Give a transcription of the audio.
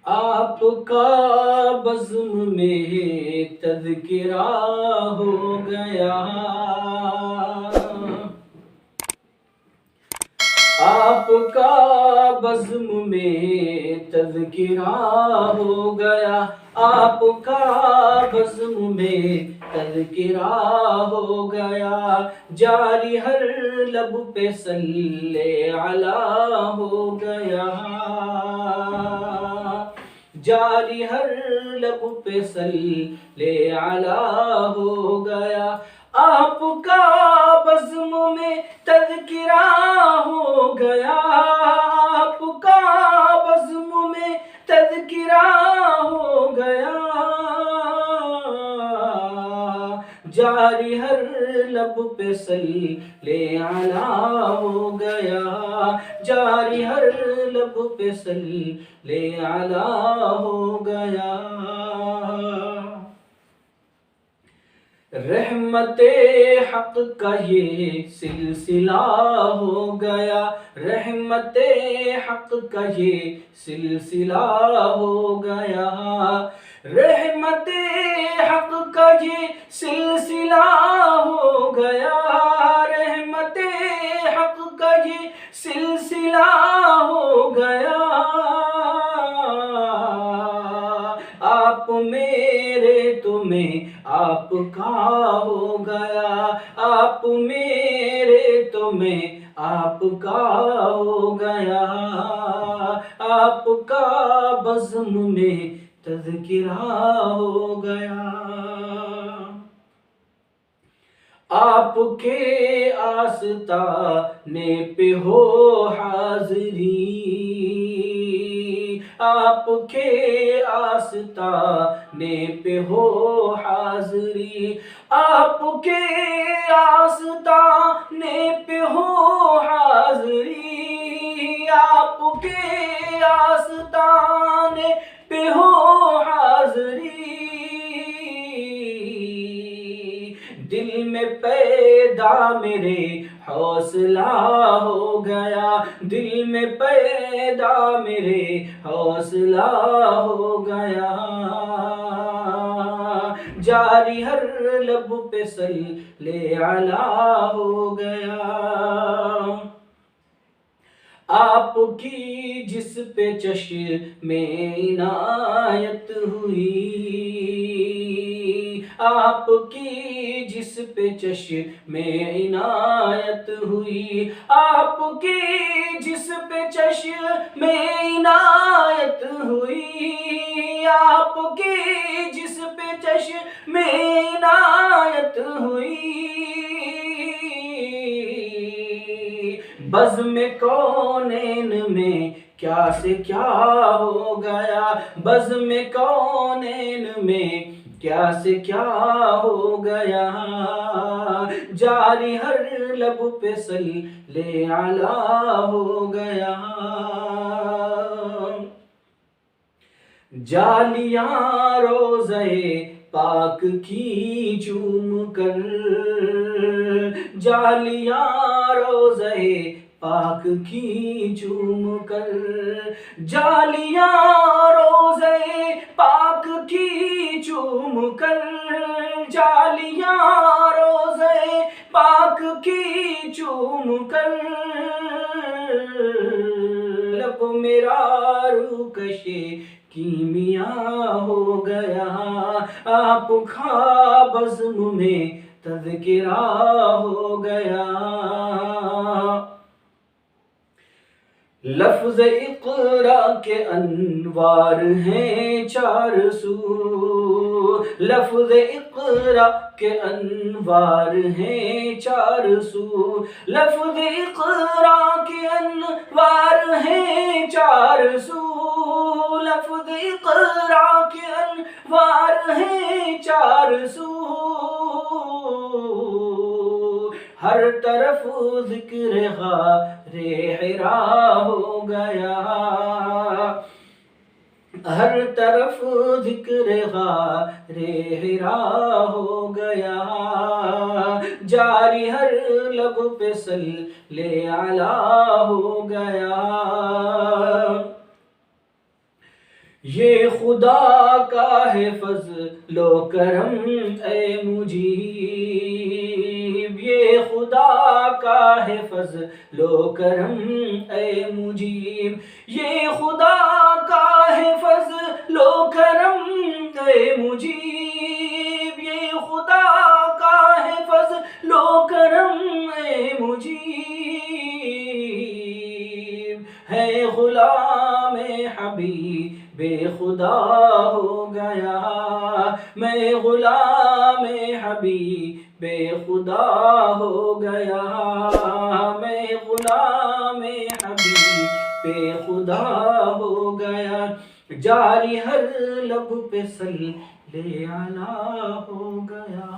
آپ کا بزم میں تذکرہ ہو گیا، آپ کا بزم میں تذکرہ ہو گیا، آپ کا بزم میں تذکرہ ہو گیا، جاری ہر لب پہ صلی علی ہو گیا، جاری ہر لب پہ صلی علی ہو گیا، آپ کا بزم میں تذکرہ ہو گیا، آپ کا بزم میں تذکرہ ہو گیا، جاری ہر لب پہ صلی علی ہو گیا، جاری ہر لب پہ صلی علی ہو گیا، رحمت حق کا یہ سلسلہ ہو گیا، رحمت حق کا یہ سلسلہ ہو گیا، رحمت حق کا یہ سلسلہ ہو گیا، رحمت حق کا یہ سلسلہ ہو گیا، آپ میرے تو میں آپ کا ہو گیا، آپ میرے تو میں آپ کا ہو گیا، آپ کا بزم میں تذکرہ ہو گیا، آپ کے آستانے پہ ہو حاضری، آپ کے آستانے پہ ہو حاضری، آپ کے آستانے پہ ہو حاضری، آپ کے آستانے پہ ہو حاضری، دل میں پیدا میرے حوصلہ ہو گیا، دل میں پیدا میرے حوصلہ ہو گیا، جاری ہر لب پہ صلی علی ہو گیا، آپ کی جس پہ چشم عنایت ہوئی، آپ کی جس پہ چشم عنایت ہوئی، آپ کی جس پہ چشم عنایت ہوئی، آپ کی جس پہ چشم عنایت ہوئی، بزم کونین میں کیا سے کیا ہو گیا، بزم کونین میں کیا سے کیا ہو گیا، جاری ہر لب پہ صلی علی ہو گیا، جالیاں روزے پاک کی چوم کر، جالیاں روزے پاک کی چوم کر، جالیاں روزے پاک کی چوم کر، جالیاں روزے پاک کی چوم کر، لب میرا روکش کیمیا ہو گیا، آپ کا بزم میں تذکرہ ہو گیا، لفظ اقرا کے انوار ہیں چار سو، لفظ اقرا کے انوار ہیں چار سو، لفظ اقرا کے انوار ہیں چار سو، لفظ اقرا کے انوار ہیں چار سو، ہر طرف ذکر غار حرا ہو گیا، ہر طرف ذکر غار حرا ہو گیا، جاری ہر لب پہ صلی علی ہو گیا، یہ خدا کا ہے فضل و کرم اے مجیب، یہ خدا کا ہے فضل و کرم اے مجیب، یہ خدا کا ہے فضل و کرم اے مجیب، یہ خدا کا ہے فضل و کرم اے مجیب، ہے غلام حبیب بے خدا ہو گیا، میں غلام حبیب بے خدا ہو گیا، میں غلام حبیب بے خدا ہو گیا، جاری ہر لب پہ صلی علیہ ہو گیا۔